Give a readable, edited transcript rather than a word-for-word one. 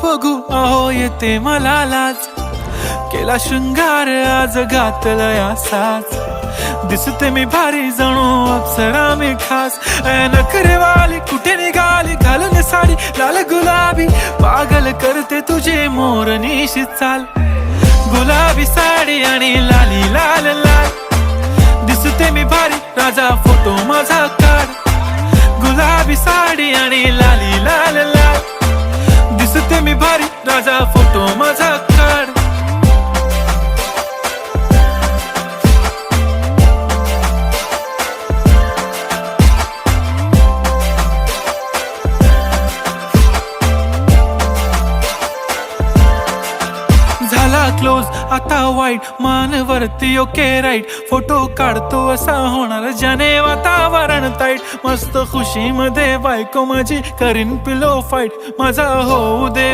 बघू अहो येते मला लाज, केला शृंगार आज घातलंय असाच, दिसते मी भारी जणू अप्सरा मी खास. नखरेवाली कुठे निघाली घालून साडी लाल गुलाबी, पागल करते तुझे मोरनीशी चाल. गुलाबी साडी आणि लाली लाल लाल, दिसते मी भारी राजा फोटो माझा काढ. गुलाबी साडी आणि लाली लाल लाल, दिसते मी भारी राजा फोटो माझा काढ. झाला क्लोज आता वाईट, मानवरती ओके राईट, फोटो काढतो असा होणार ज्याने वातावरण ताईट. मस्त खुशी मध्ये बायको माझी करीन पिलो फाईट, माझा होऊ दे